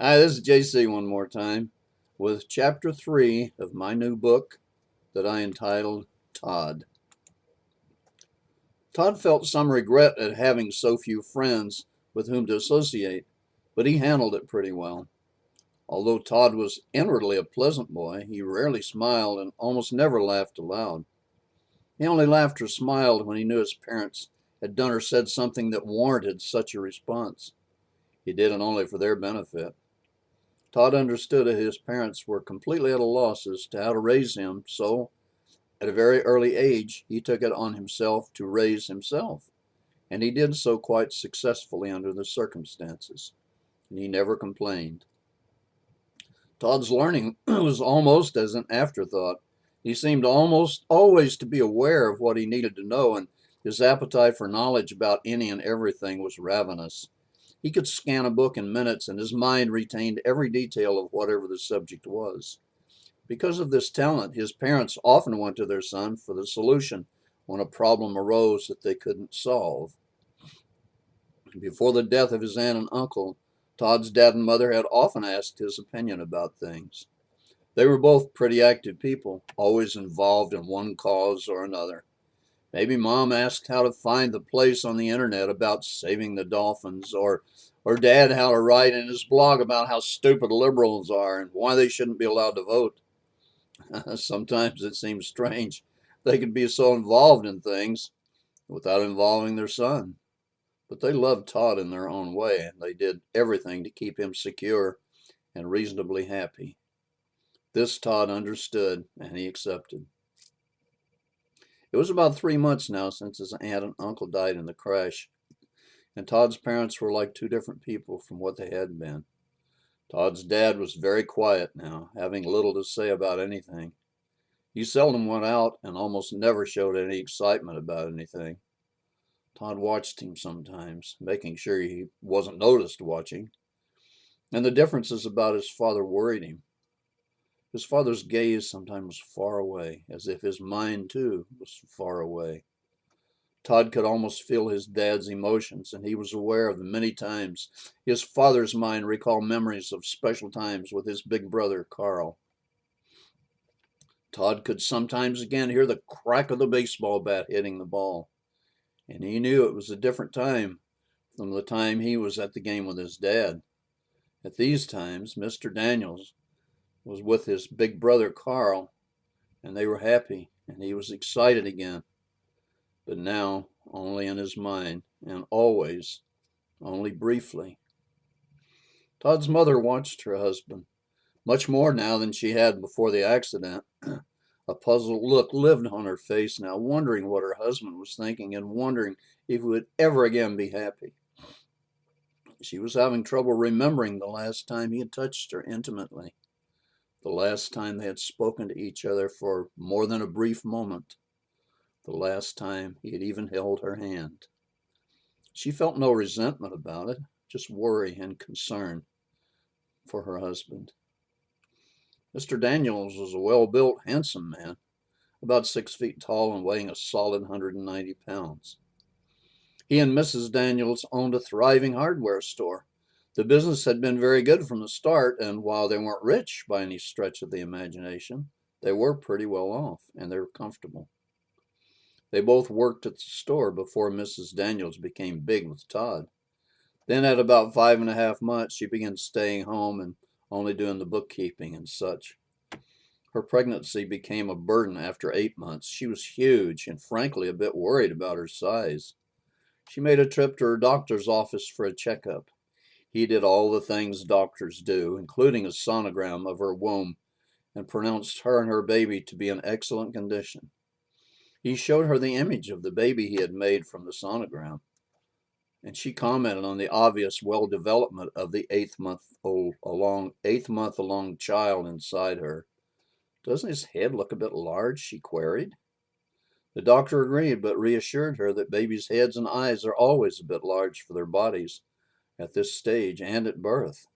Hi, this is JC one more time with chapter 3 of my new book that I entitled Todd. Todd felt some regret at having so few friends with whom to associate, but he handled it pretty well. Although Todd was inwardly a pleasant boy, he rarely smiled and almost never laughed aloud. He only laughed or smiled when he knew his parents had done or said something that warranted such a response. He did it only for their benefit. Todd understood that his parents were completely at a loss as to how to raise him, so at a very early age he took it on himself to raise himself, and he did so quite successfully under the circumstances, and he never complained. Todd's learning was almost as an afterthought. He seemed almost always to be aware of what he needed to know, and his appetite for knowledge about any and everything was ravenous. He could scan a book in minutes, and his mind retained every detail of whatever the subject was. Because of this talent, his parents often went to their son for the solution when a problem arose that they couldn't solve. Before the death of his aunt and uncle, Todd's dad and mother had often asked his opinion about things. They were both pretty active people, always involved in one cause or another. Maybe mom asked how to find the place on the internet about saving the dolphins, or dad how to write in his blog about how stupid liberals are and why they shouldn't be allowed to vote. Sometimes it seems strange they could be so involved in things without involving their son. But they loved Todd in their own way, and they did everything to keep him secure and reasonably happy. This Todd understood, and he accepted. It was about 3 months now since his aunt and uncle died in the crash, and Todd's parents were like two different people from what they had been. Todd's dad was very quiet now, having little to say about anything. He seldom went out and almost never showed any excitement about anything. Todd watched him sometimes, making sure he wasn't noticed watching, and the differences about his father worried him. His father's gaze sometimes was far away, as if his mind too was far away. Todd could almost feel his dad's emotions, and he was aware of the many times his father's mind recalled memories of special times with his big brother, Carl. Todd could sometimes again hear the crack of the baseball bat hitting the ball, and he knew it was a different time from the time he was at the game with his dad. At these times, Mr. Daniels was with his big brother, Carl, and they were happy, and he was excited again. But now only in his mind, and always only briefly. Todd's mother watched her husband, much more now than she had before the accident. A puzzled look lived on her face now, wondering what her husband was thinking and wondering if he would ever again be happy. She was having trouble remembering the last time he had touched her intimately, the last time they had spoken to each other for more than a brief moment, the last time he had even held her hand. She felt no resentment about it, just worry and concern for her husband. Mr. Daniels was a well-built, handsome man, about 6 feet tall and weighing a solid 190 pounds. He and Mrs. Daniels owned a thriving hardware store. The business had been very good from the start, and while they weren't rich by any stretch of the imagination, they were pretty well off, and they were comfortable. They both worked at the store before Mrs. Daniels became big with Todd. Then at about 5.5 months, she began staying home and only doing the bookkeeping and such. Her pregnancy became a burden after 8 months. She was huge and frankly a bit worried about her size. She made a trip to her doctor's office for a checkup. He did all the things doctors do, including a sonogram of her womb, and pronounced her and her baby to be in excellent condition. He showed her the image of the baby he had made from the sonogram, and she commented on the obvious well development of the eighth month along child inside her. "Doesn't his head look a bit large?" she queried. The doctor agreed, but reassured her that babies' heads and eyes are always a bit large for their bodies at this stage and at birth.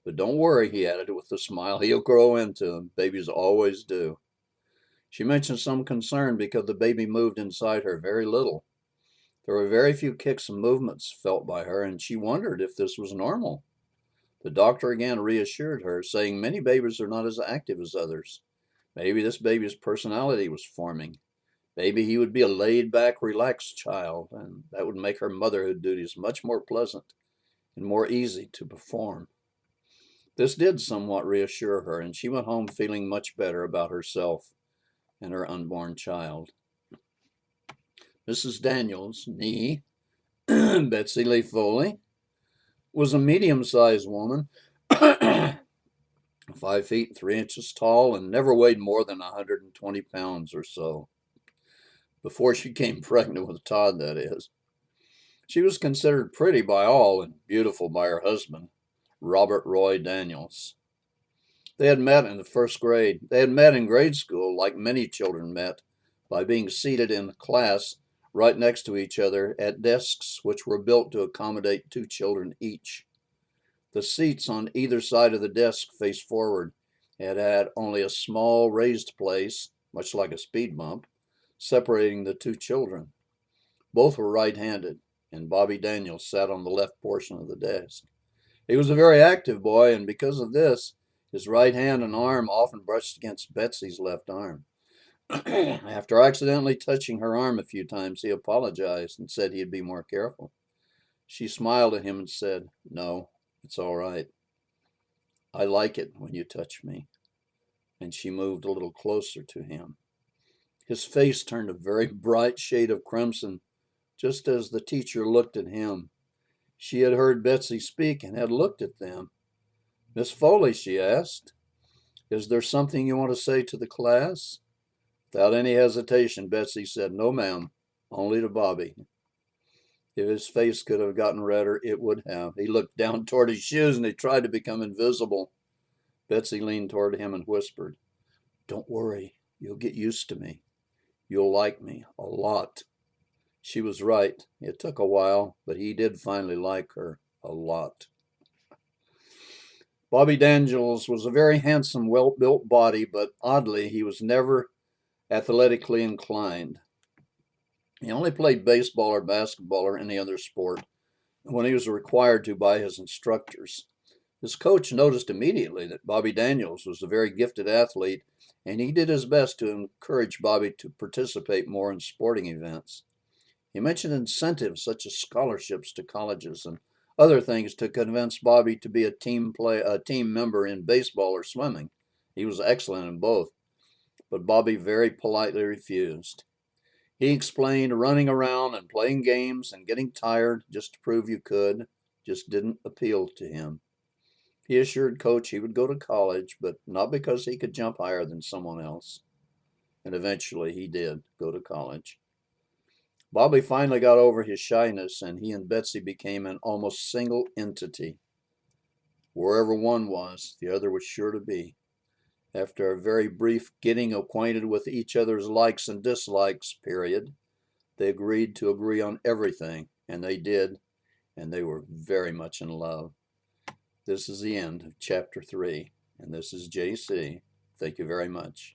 "But don't worry," he added with a smile, "he'll grow into them. Babies always do." She mentioned some concern because the baby moved inside her very little. There were very few kicks and movements felt by her, and she wondered if this was normal. The doctor again reassured her, saying many babies are not as active as others. Maybe this baby's personality was forming. Maybe he would be a laid-back, relaxed child, and that would make her motherhood duties much more pleasant and more easy to perform. This did somewhat reassure her, and she went home feeling much better about herself and her unborn child. Mrs. Daniels, nee Betsy Lee Foley, was a medium-sized woman, 5 feet 3 inches tall, and never weighed more than 120 pounds or so. Before she came pregnant with Todd, that is. She was considered pretty by all and beautiful by her husband, Robert Roy Daniels. They had met in the first grade. They had met in grade school, like many children met, by being seated in class right next to each other at desks which were built to accommodate 2 children each. The seats on either side of the desk faced forward and had only a small raised place, much like a speed bump, separating the 2 children. Both were right-handed, and Bobby Daniels sat on the left portion of the desk. He was a very active boy, and because of this, his right hand and arm often brushed against Betsy's left arm. After accidentally touching her arm a few times, he apologized and said he'd be more careful. She smiled at him and said, "No, it's all right. I like it when you touch me." And she moved a little closer to him. His face turned a very bright shade of crimson, just as the teacher looked at him. She had heard Betsy speak and had looked at them. "Miss Foley," she asked, "is there something you want to say to the class?" Without any hesitation, Betsy said, "No, ma'am, only to Bobby." If his face could have gotten redder, it would have. He looked down toward his shoes and he tried to become invisible. Betsy leaned toward him and whispered, "Don't worry, you'll get used to me. You'll like me a lot." She was right. It took a while, but he did finally like her a lot. Bobby Daniels was a very handsome, well-built body, but oddly, he was never athletically inclined. He only played baseball or basketball or any other sport when he was required to by his instructors. His coach noticed immediately that Bobby Daniels was a very gifted athlete, and he did his best to encourage Bobby to participate more in sporting events. He mentioned incentives such as scholarships to colleges and other things to convince Bobby to be a team member in baseball or swimming. He was excellent in both, but Bobby very politely refused. He explained running around and playing games and getting tired just to prove you could just didn't appeal to him. He assured Coach he would go to college, but not because he could jump higher than someone else. And eventually he did go to college. Bobby finally got over his shyness, and he and Betsy became an almost single entity. Wherever one was, the other was sure to be. After a very brief getting acquainted with each other's likes and dislikes period, they agreed to agree on everything, and they did, and they were very much in love. This is the end of chapter 3, and this is JC. Thank you very much.